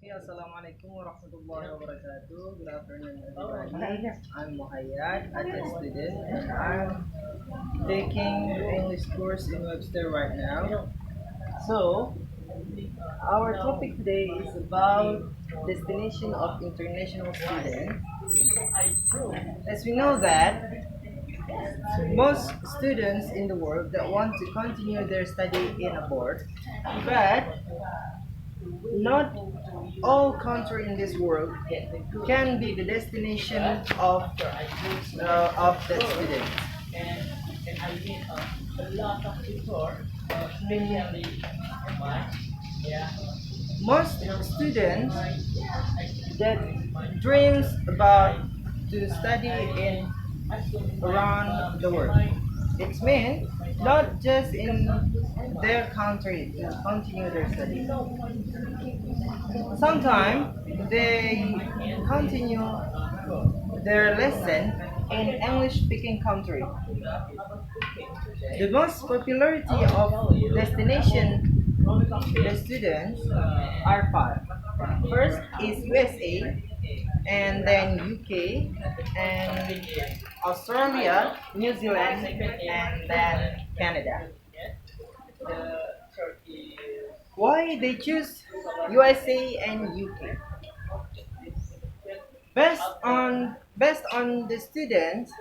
Okay, Assalamualaikum warahmatullahi wabarakatuh. Good afternoon, everybody. I'm Muhayyad, a test student, and I'm taking English course in Webster right now. So, our topic today is about destination of international students. As we know that most students in the world that want to continue their study in abroad, but not all country in this world can be the destination of the students. Most students that dreams about to study in around the world. It means not just in their country to continue their study. Sometimes they continue their lesson in English speaking country. The most popularity of destination the students are five. First is USA, and then UK, and Australia, New Zealand, and then Canada. Why they choose USA and UK? Based on the students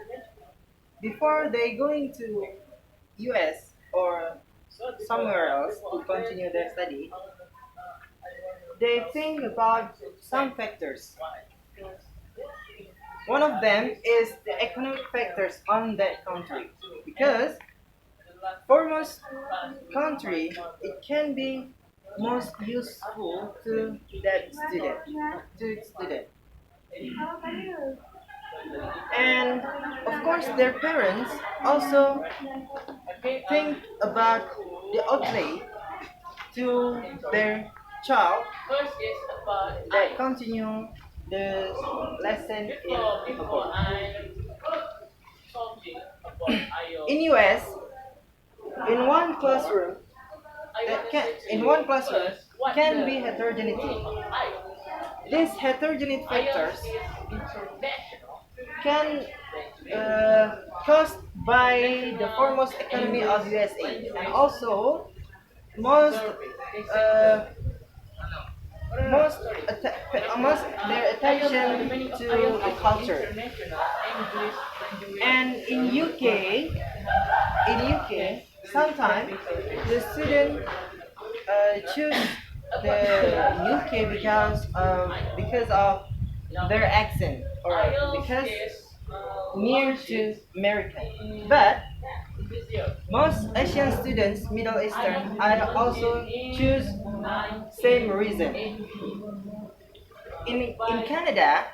before they going to US or somewhere else to continue their study, they think about some factors. One of them is the economic factors on that country, because for most country it can be most useful to that student. And of course their parents also think about the outlay to their child that continue the lesson in abroad. In US, in one classroom in one classroom can be heterogeneity. These heterogeneous factors can caused by the foremost economy of USA, and also most uh, most their attention to the culture. And in UK, sometimes the student choose the UK because of their accent, or because near to American. But most Asian students, Middle Eastern, I also choose same reason. In Canada,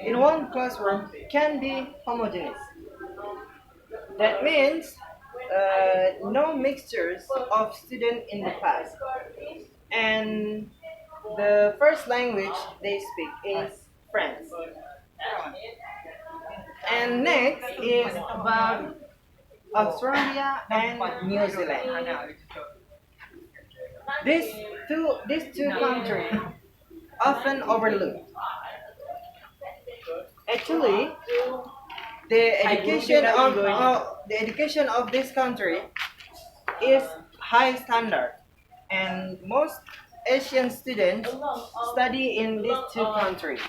in one classroom can be homogeneous. That means no mixtures of students in the class. And the first language they speak is French. And next is about Australia and New Zealand. These two countries often overlooked. Actually, the education of this country is high standard, and most Asian students study in these two countries.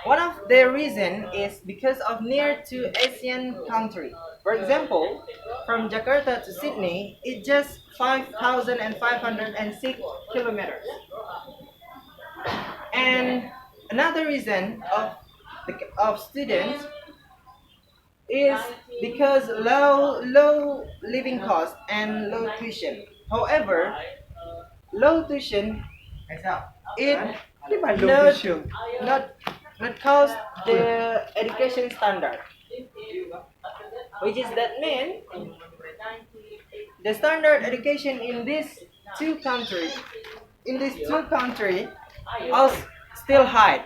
One of the reason is because of near to Asian country. For example, from Jakarta to Sydney, it's just 5,506 kilometers. And another reason of students is because low living cost and low tuition. However, low tuition it not not not cause the education standard, which is that mean the standard education in these two countries are still high.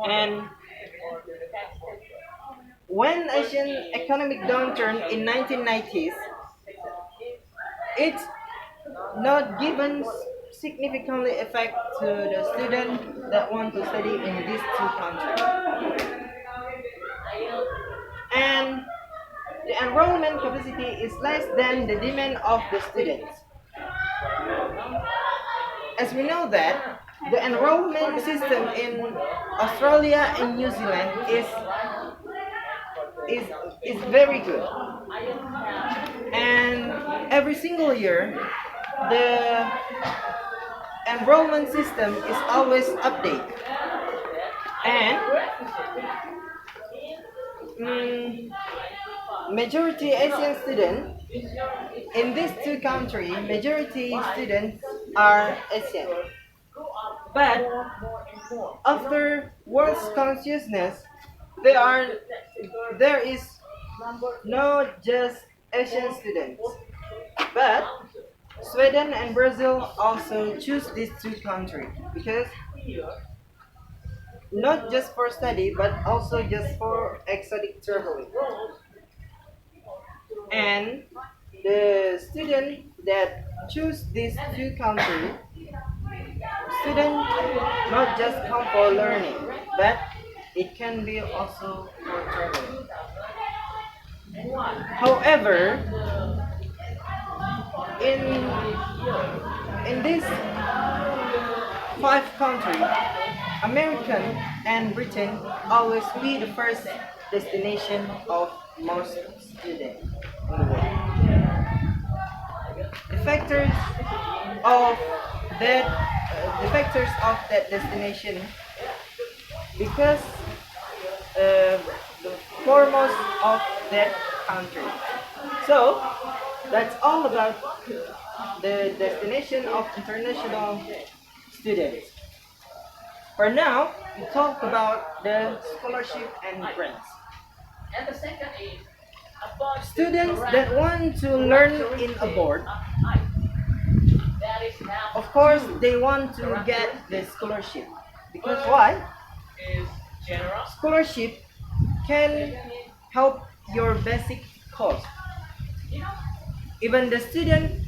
And when Asian economic downturn in 1990s, it's not given significantly affect to the student that want to study in these two countries. And the enrollment capacity is less than the demand of the students. As we know that the enrollment system in Australia and New Zealand is is very good. And every single year the enrollment system is always updated. And mm, majority Asian students in these two countries, majority students are Asian. But after world's consciousness, there are there is not just Asian students, but Sweden and Brazil also choose these two countries because not just for study but also just for exotic traveling. And the student that choose these two countries, student not just come for learning, but it can be also for traveling. However, in these five countries, American and Britain always be the first destination of most students in the world. The factors of that destination because the foremost of that country. So that's all about the destination of international students. For now, we talk about the scholarship and grants. Students that want to learn in abroad, of course, they want to get the scholarship. Because why? Scholarship can help your basic cost. Even the student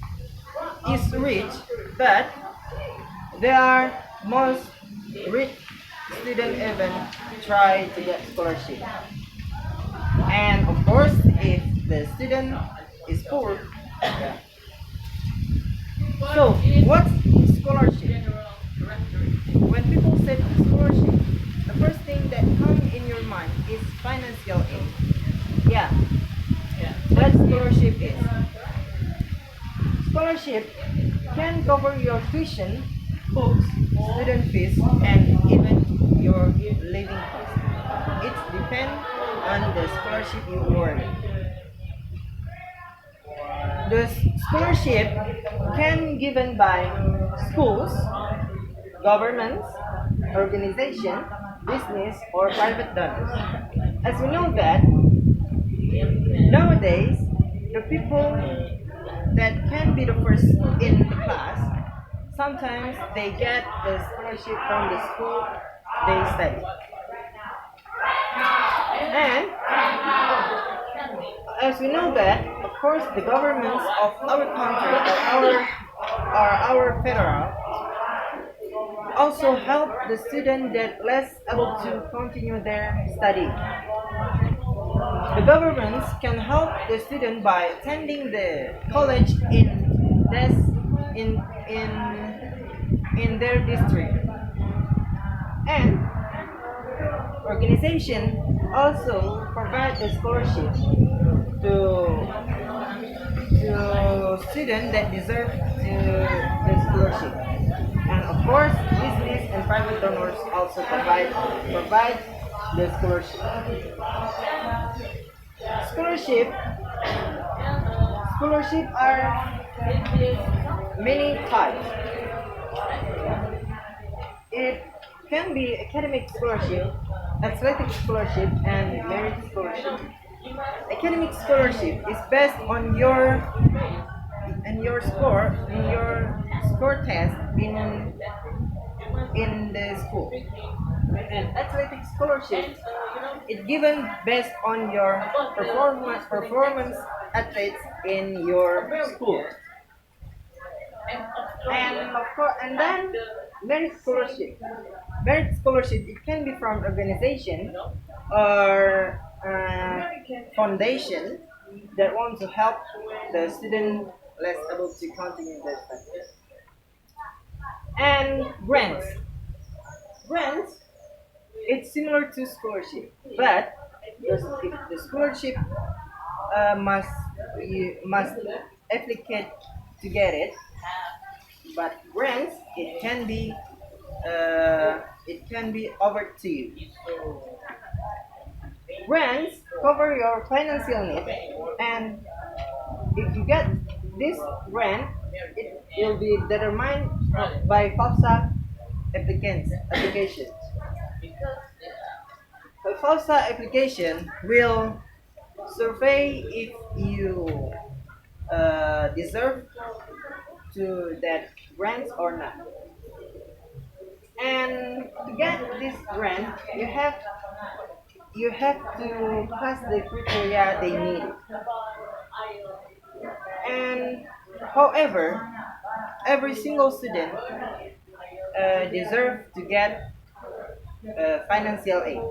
is rich, but there are most rich students even try to get scholarship. And of course, if the student is poor, yeah. So what's scholarship? When people say scholarship, the first thing that comes in your mind is financial aid. Yeah, what scholarship is. Scholarship can cover your tuition, books, student fees, and even your living costs. It depends on the scholarship you award. The scholarship can given by schools, governments, organizations, business, or private donors. As we know that nowadays the people that can be the first in the class, sometimes they get the scholarship from the school they study. And as we know that, of course, the governments of our country or our federal also help the student that less able to continue their study. The governments can help the student by attending the college this in in in their district. And organization also provide the scholarship to students that deserve the scholarship. And of course, business and private donors also provide the scholarship. Scholarship scholarship are many types. It can be academic scholarship, athletic scholarship, and merit scholarship. Academic scholarship is based on your score test in the school. And athletic scholarship is given based on your performance athletes in your school. And of And then merit scholarship. Merit scholarship, it can be from organization or foundation that want to help the student less able to continue their studies. And grants. Grants, it's similar to scholarship, but the scholarship must you must applicate to get it. But grants, it can be offered to you. Grants cover your financial needs, and if you get this grant, it will be determined by FAFSA applications. A FAFSA application will survey if you deserve to that grant or not. And to get this grant, you have to pass the criteria they need. And however, every single student deserve to get financial aid.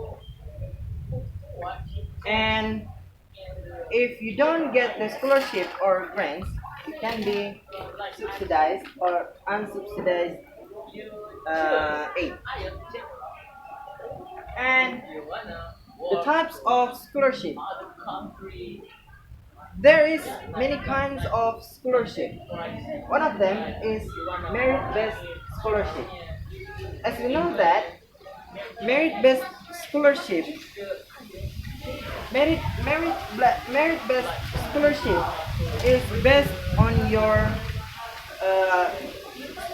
And if you don't get the scholarship or grants, it can be subsidized or unsubsidized aid. And the types of scholarship. There is many kinds of scholarship. One of them is merit-based scholarship. As we know that merit-based scholarship, merit-based scholarship is based on your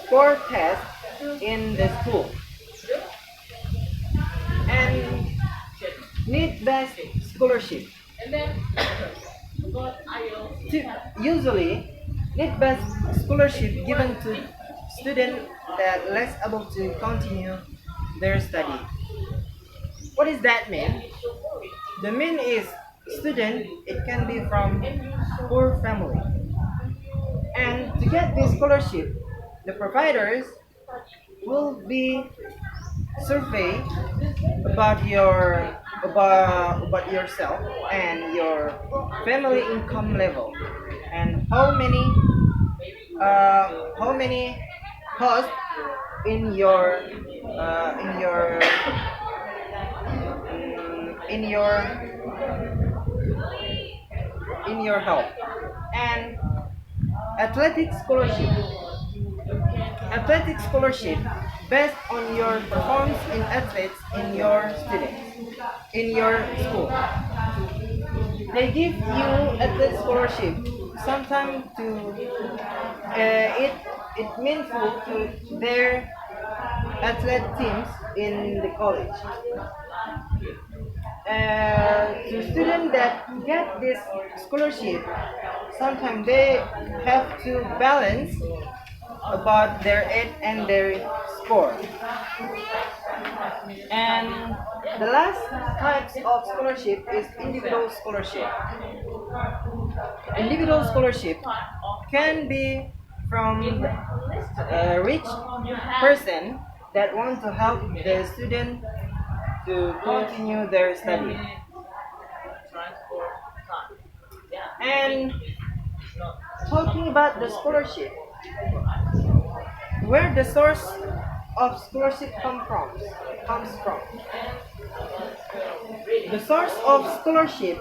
score test in the school. And need-based scholarship. Usually, need-based scholarship given to students that less able to continue their study. What does that mean? The mean is student. It can be from poor family, and to get this scholarship, the providers will be survey about yourself and your family income level and how many costs in your in your in your in your health. And athletic scholarship. Athletic scholarship based on your performance in athletes in your students in your school. They give you athletic scholarship sometimes to it meaningful to their athlete teams in the college. To students that get this scholarship, sometimes they have to balance about their aid and their score. And the last types of scholarship is individual scholarship. Individual scholarship can be from a rich person that want to help the student to continue their study. And talking about the scholarship, where the source of scholarship comes from. The source of scholarship,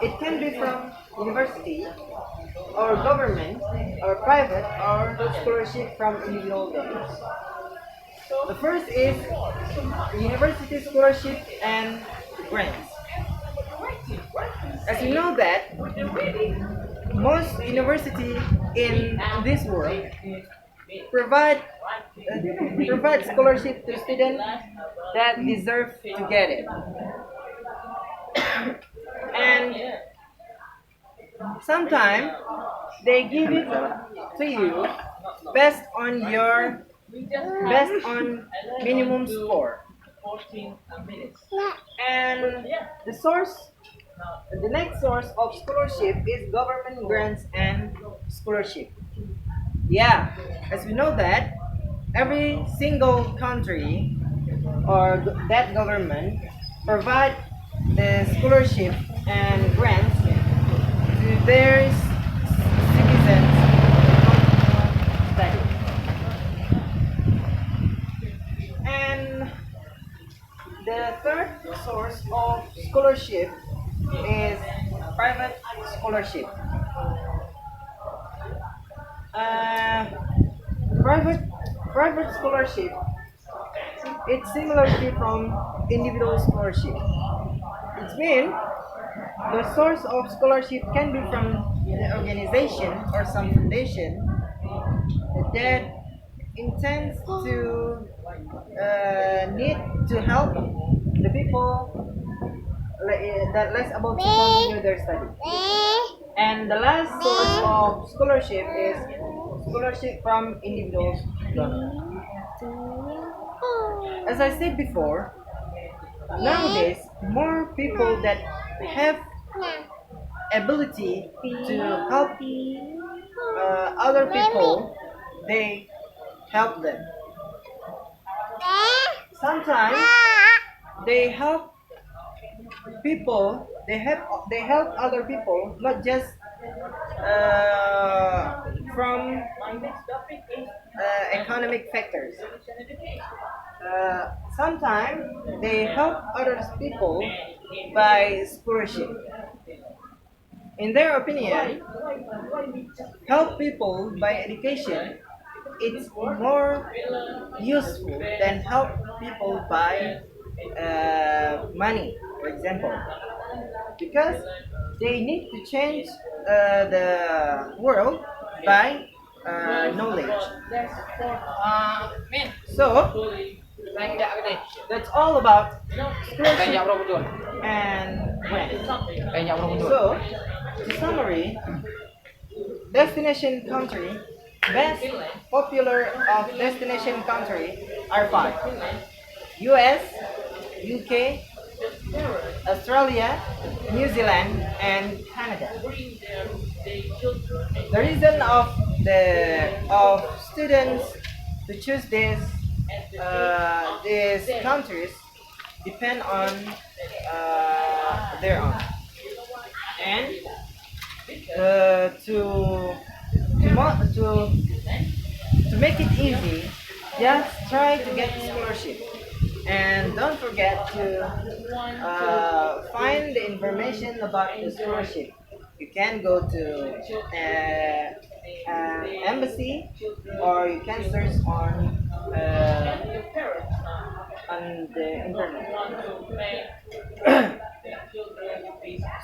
it can be from university or government or private or scholarship from individual donors. The first is university scholarship and grants. As you know that most university in this world provide scholarship to students that deserve to get it. And sometimes they give it to you based on minimum score. And the next source of scholarship is government grants and scholarship. Yeah, as we know that every single country or that government provide the scholarship and grants to their citizens to study. And the third source of scholarship is private scholarship. Uh, private private scholarship it's similar to from individual scholarship. It's mean the source of scholarship can be from the organization or some foundation that intends to need to help the people that less able to continue their study. And the last source of scholarship is scholarship from individual donors. As I said before, nowadays more people that have ability to help other people, they help them. Sometimes they help people, they help other people, not just from economic factors. Sometimes they help other people by scholarship. In their opinion, help people by education it's more useful than help people by money, for example, because they need to change the world by knowledge. So that's all about scholarship and grant. So, to summary, destination country, best popular of destination country are five: US, UK, Australia, New Zealand, and Canada. The reason of students to choose these countries depend on their own. And to make it easy, just try to get scholarship. And don't forget to find the information about the scholarship. You can go to embassy, or you can search on the internet.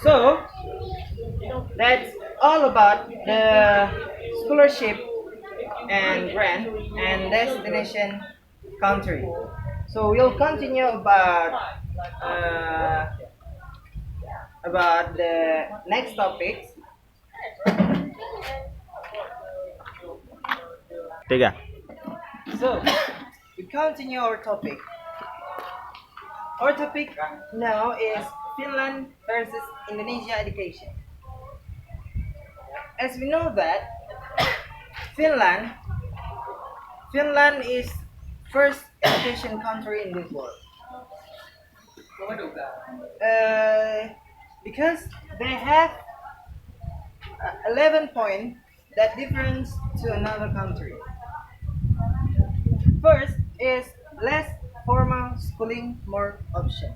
So that's all about the scholarship and grant and destination country. So we'll continue uh, about the next topics. Tiga. So we continue our topic. Our topic now is Finland versus Indonesia education. As we know that Finland Finland is first education country in this world. Because they have 11 points that difference to another country. First is less formal schooling, more option.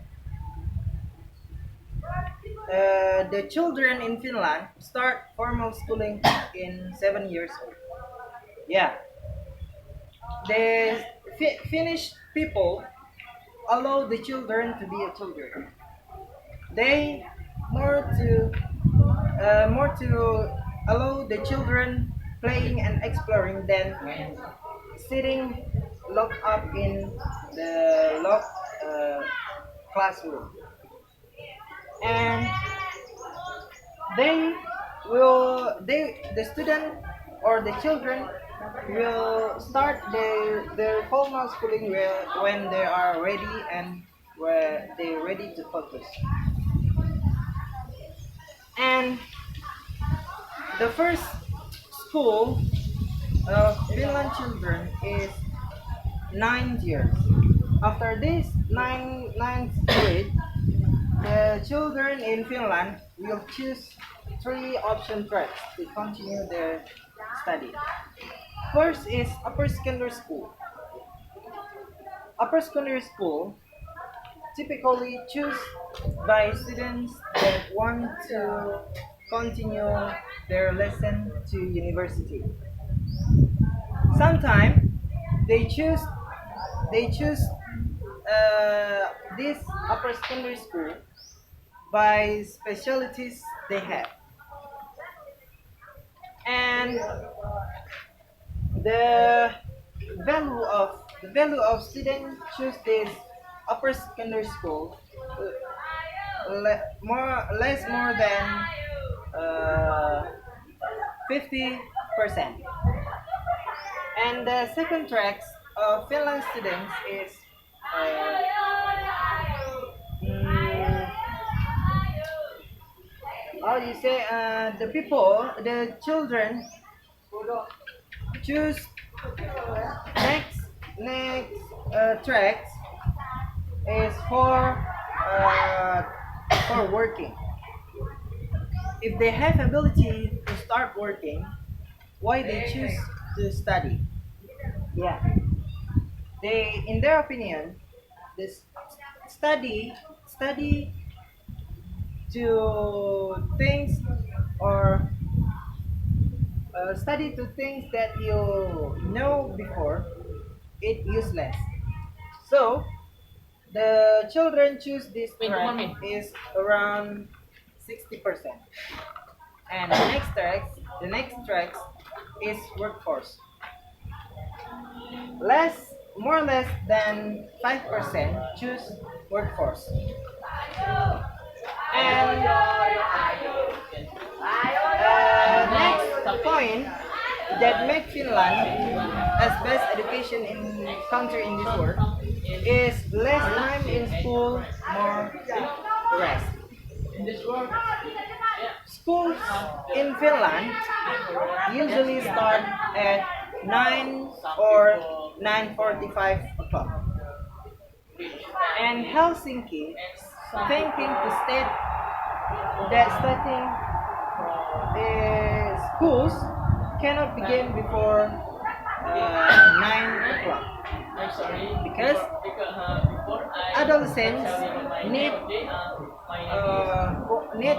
The children in Finland start formal schooling in 7 years old. Yeah, the Finnish people allow the children to be a children. They more to allow the children playing and exploring than sitting locked up in the locked classroom. And they the student or the children will start their formal schooling when they are ready and where they're ready to focus. And the first school of Finland children is 9 years. After this ninth grade, the children in Finland will choose three option tracks to continue their study. First is upper secondary school. Upper secondary school typically choose by students that want to continue their lesson to university. Sometimes they choose they choose this upper secondary school by specialties they have, and the the value of student choose this upper secondary school more than 50%. And the second tracks of Finland students is uh, mm, how do you say, the children choose next tracks is uh, for working. If they have ability to start working, why they choose to study? Yeah, they, in their opinion, this study to things, or study to things that you know before, it useless. So the children choose this track is around 60%, and the next tracks is workforce. More or less than 5% choose workforce. And next point that make Finland as best education in country in this world is less time in school, more rest. Schools in Finland usually start at 9 or 9:45 o'clock. And Helsinki thinking to state that starting schools cannot begin before 9 o'clock, because adolescents need need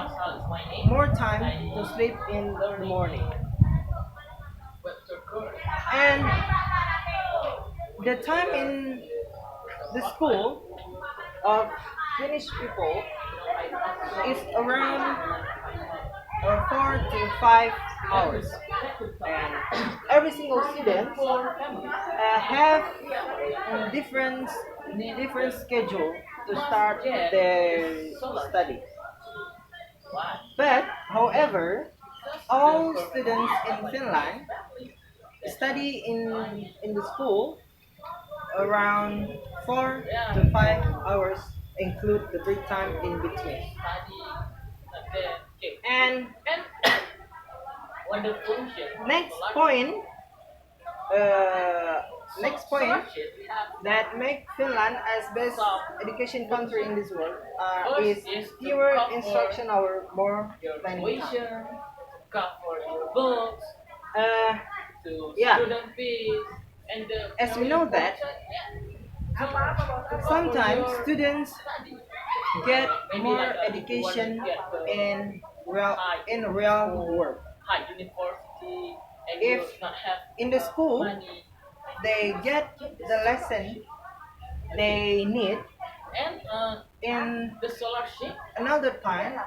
more time to sleep in the morning. And the time in the school of Finnish people is around 4 to 5 hours, and every single student have different schedule to start their study. But however, all students in Finland study in the school around 4 to 5 hours, include the break time in between. And next point, uh, next point that make Finland as best education country in this world is fewer instruction hour, more planning time. Uh, yeah, as we know that sometimes students get more education in real world. If in the school they get the lesson they need, in another time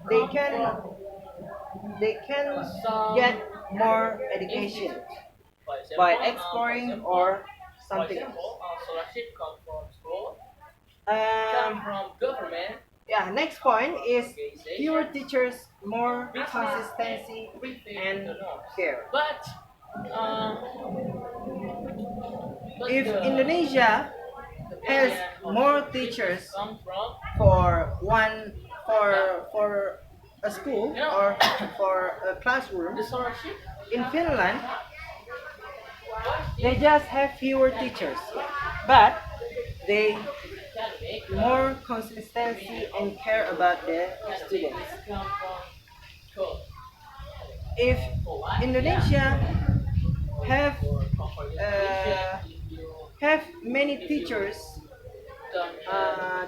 they can get more education by exploring or something else. Yeah, next point is fewer teachers, more consistency and care. If Indonesia has more teachers for one for a school or for a classroom, in Finland they just have fewer teachers, but they more consistency and care about the students. If Indonesia have uh, have many teachers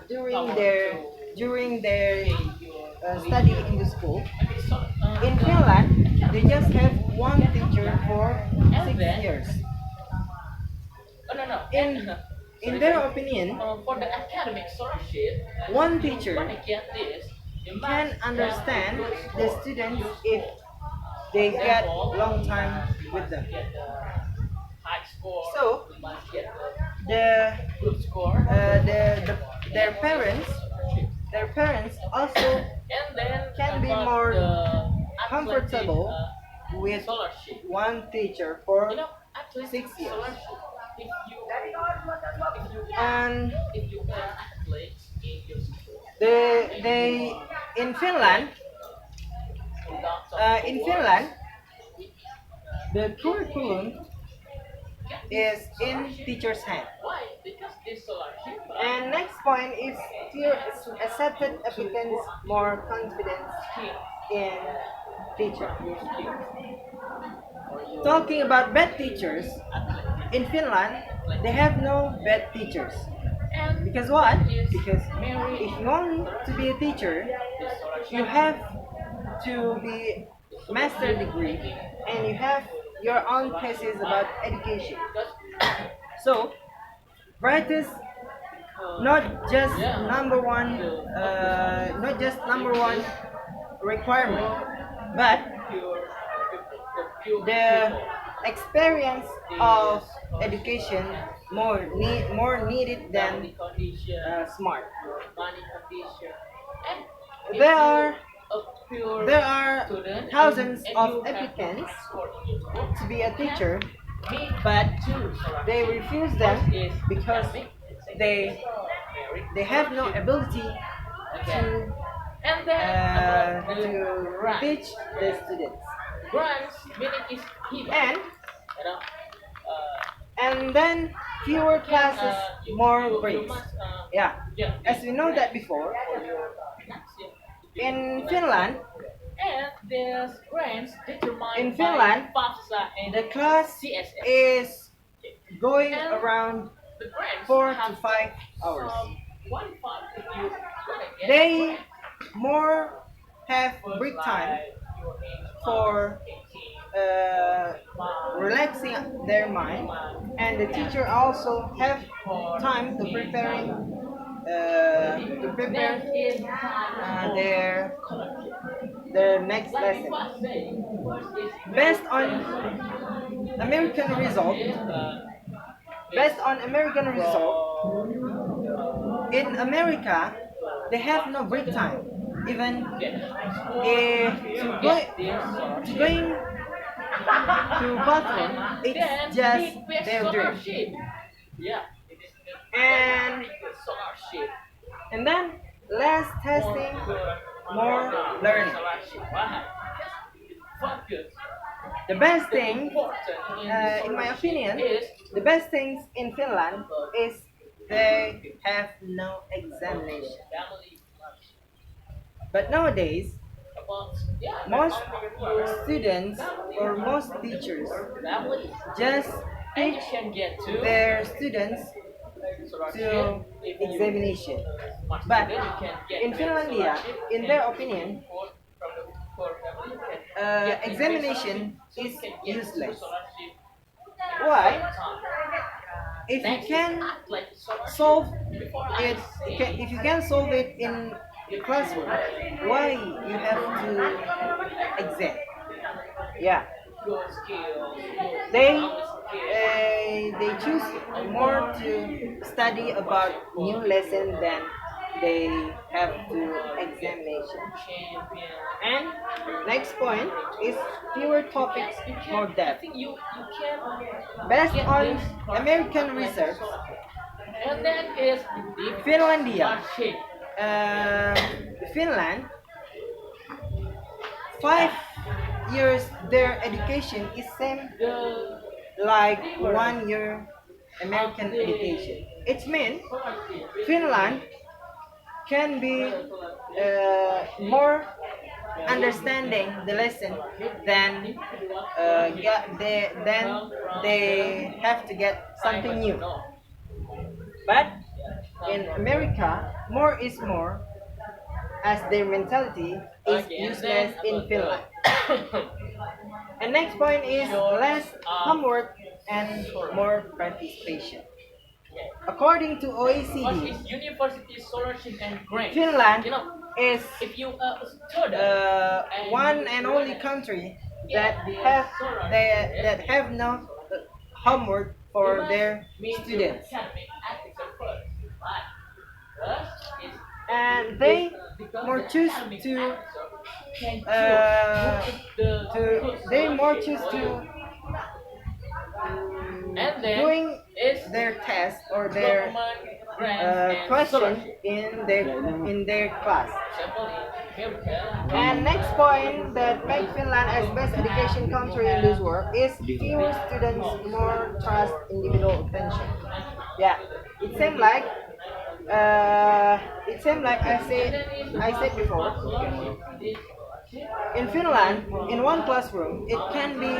during their study in the school. In Finland, they just have one teacher for 6 years. In in their opinion, for the academic scholarship, one you teacher want to get this, you can must understand have the good students score. if they get Example, long time you with must them. get the high score, So you must get the the good score, their parents also and then can be about more the athletic comfortable with scholarship. one teacher for You know, athletic 6 years. scholarship. If you And if you have athletes in your school, they in Finland, lots of in awards, Finland, the curriculum get is this in scholarship. teacher's hand. Why? Because this scholarship And next point is few accepted applicants more confidence skill in teacher. your skill or your Talking about bad teachers, athletic. in Finland, they have no bad teachers. And Because what? that is Because very if you want to be a teacher, this scholarship you have to be master degree and you have your own thesis about education. because So, brightest not just number one, not just number one requirement, but pure the people experience of education more needed than family condition, smart. your money condition, and if There you are a pure there are student thousands and of you have applicants score in your school, to be a teacher, me but too. they refuse them First is because academic, second they is merit they have no scholarship. ability Okay. to And then about the to grants. teach the students. Grants meaning is hidden. And You know, and then fewer classes, more grades. Yeah, as we know that before, in Finland, and there's grants determined in by Finland, FAFSA and the class CSS. is going And around the grants 4 have to 5 hours. some one part if you wanna get They grants. more have First, break time like, your age for 18, relaxing their mind, and the teacher also have time to prepare then is time their next like lesson. first day. First is Based on American result, based on American result, in America they have no break time. Even if to going to bathroom, it's just their dream. Yeah. And Scholarship. and then less testing, more learning. Focus. The best thing, Important in my opinion, is the best things in Finland is they have no examination. family. But nowadays, About yeah, most your students or most teachers family. just And you teach can get to their students to examination. But in Finlandia, in their opinion, examination is useless. Why? If you can solve it, if you can solve it in the classroom, why you have to exam? Yeah, they they choose more to study about new lesson than they have to examination. And next point is fewer topics, more depth. You can Based get on this American research, and then is the Finlandia, shape. Finland, 5 years their education is same like 1 year American education. It means Finland can be more understanding the lesson than then they have to get something new. But in America, more is more, as their mentality is useless in Finland. And next point is less homework and more participation. According to What is OECD, university scholarship and grants? Finland You know, is if you are a student one and only country that have that have no homework for their students, and they more choose to and then doing is their test or their government grants and question scholarship. in their class. Example in America, And next point that make Finland as best education country in this world is fewer students, more trust, individual attention. Yeah, it seems like I said before. In Finland, in one classroom, it can be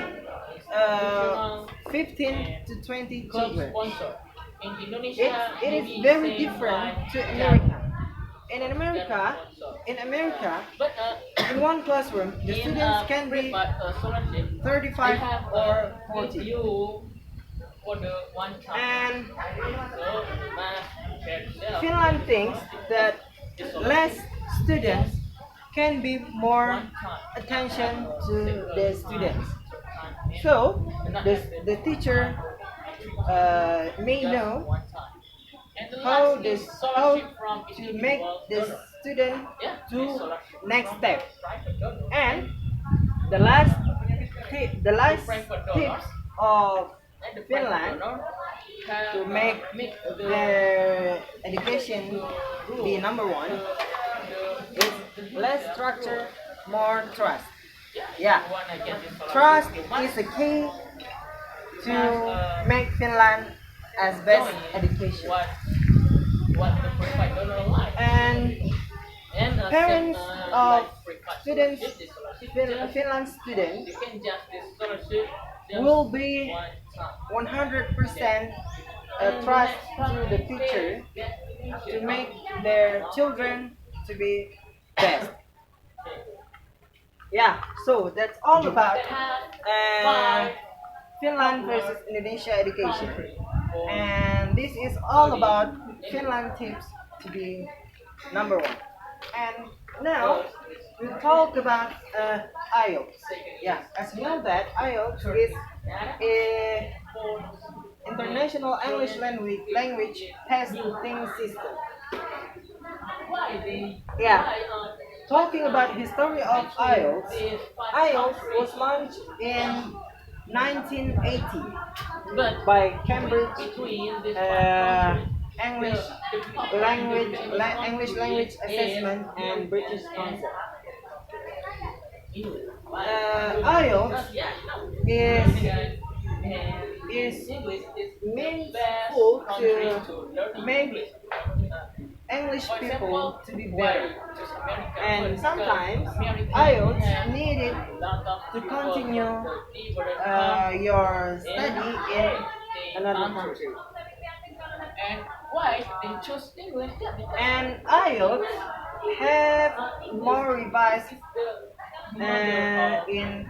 15 to 20 children. sponsor. In Indonesia, It is maybe very same different like to that. America. In America, But in one classroom, the in students can be scholarship, they 35 have or give 40. you for the one time. And So math, share, Finland thinks that less students can be more attention to the students. So the teacher may know And the how last this is how scholarship from to make the student to next step. And the last tips of Finland to make their education be number one is less structure, more trust. Yeah, trust is the key to make Finland as best education. What the provider like. And And parents of students, Finland Finland students, you can just this scholarship just will be one time. 100% trust to the teacher to make their children to be best. Yeah, so that's all about uh, Finland versus Indonesia education. And this is all about Finland tips to be number one. And now we'll talk about IELTS. Yeah, as you know that IELTS is a international English language testing system. Yeah, talking about history of IELTS was launched in 1980 by Cambridge English language assessment and British Council. IELTS is meaningful to make English people to be better, and sometimes IELTS needed to continue your study in another country. And why they choose English? And IELTS have more revised in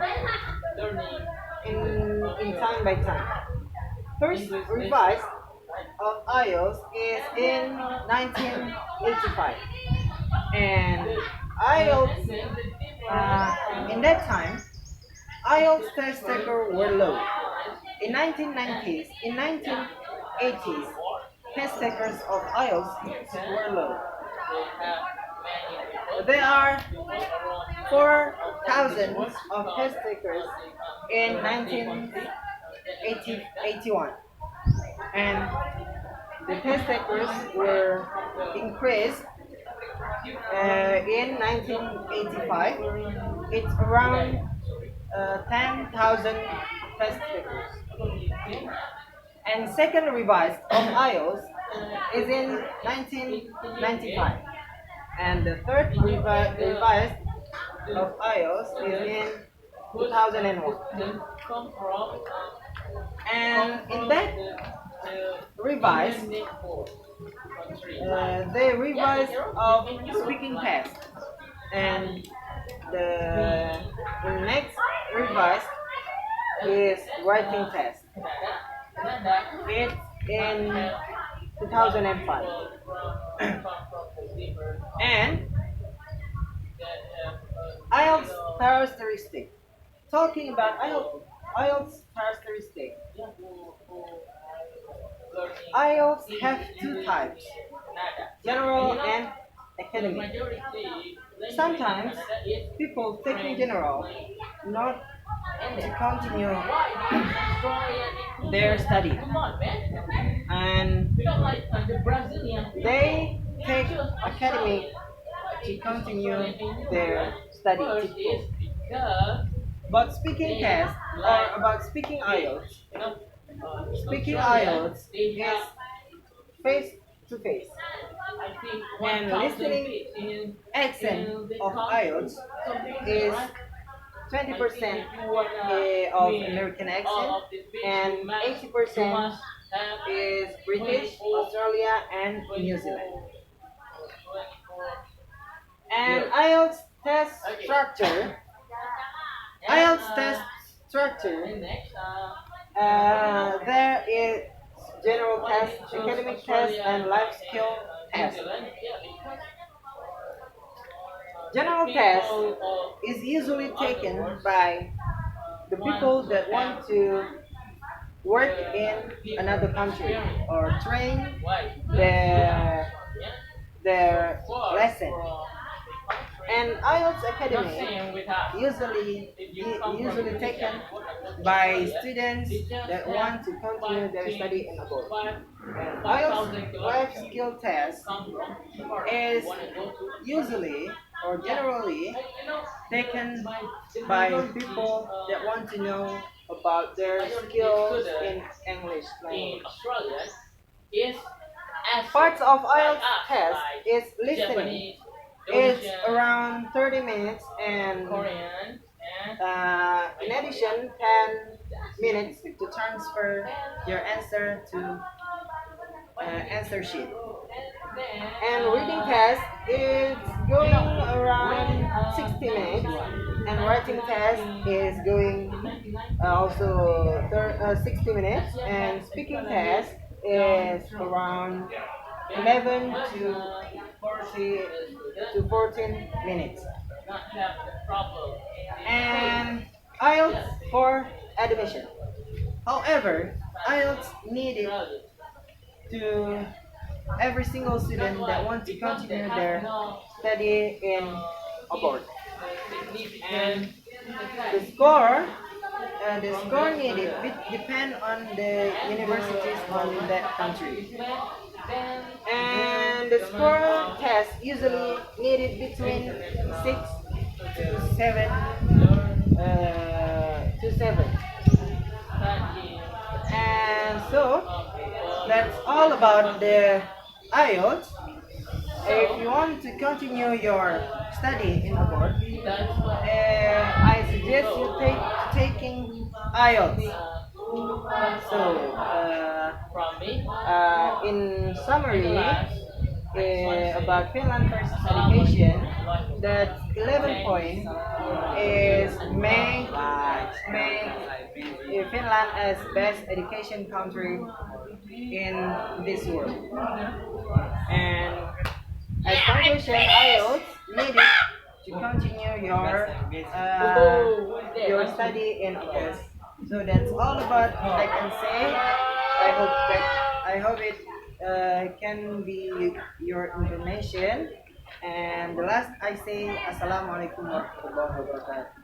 time by time. First revised of IELTS is in 1985, and IELTS in that time IELTS test taker were low. In 1980s, test takers of IELTS were low. There are 4,000 of test takers in 1981, and the test takers were increased in 1985. It's around 10,000 test takers. And second revised of IELTS is in 1995. And the third revised of IELTS is in 2001. And in that revised, they revised of speaking test. And the next revised is writing test. It's in 2005. And IELTS characteristic. Talking about IELTS characteristic. IELTS have two types, general and academic. Sometimes people taking general not to continue their study, and they take academic to continue their study. But speaking test or about speaking IELTS is face to face, and listening accent of IELTS is 20% of American accent and 80% is British, Australia, and New Zealand. And IELTS test structure, there is general test, academic test, and life skill test. General test is usually taken by the people that want to work in another country or train their lesson. And IELTS Academy usually taken by students that want to continue their study in abroad. And IELTS life skill test is usually or generally taken by people that want to know about their skills in English language. Parts of IELTS test is listening. It's around 30 minutes, and in addition 10 minutes to transfer your answer to answer sheet. And reading test is going around 60 minutes, and writing test is going also 60 minutes, and speaking test is around 11 to 14 minutes. And IELTS for admission. However, IELTS needed to every single student that wants to continue their study in abroad. And the score needed depend on the universities on that country. And the score test usually needed between 6 to 7 to 7. And so that's all about the IELTS. If you want to continue your study in abroad, I suggest you taking IELTS. So, in summary, about Finland first education, that 11 point is make Finland as best education country in this world. And as conclusion, IELTS needed to continue your study in abroad. So that's all about I can say. I hope it can be your information. And the last I say, Assalamualaikum warahmatullahi wabarakatuh.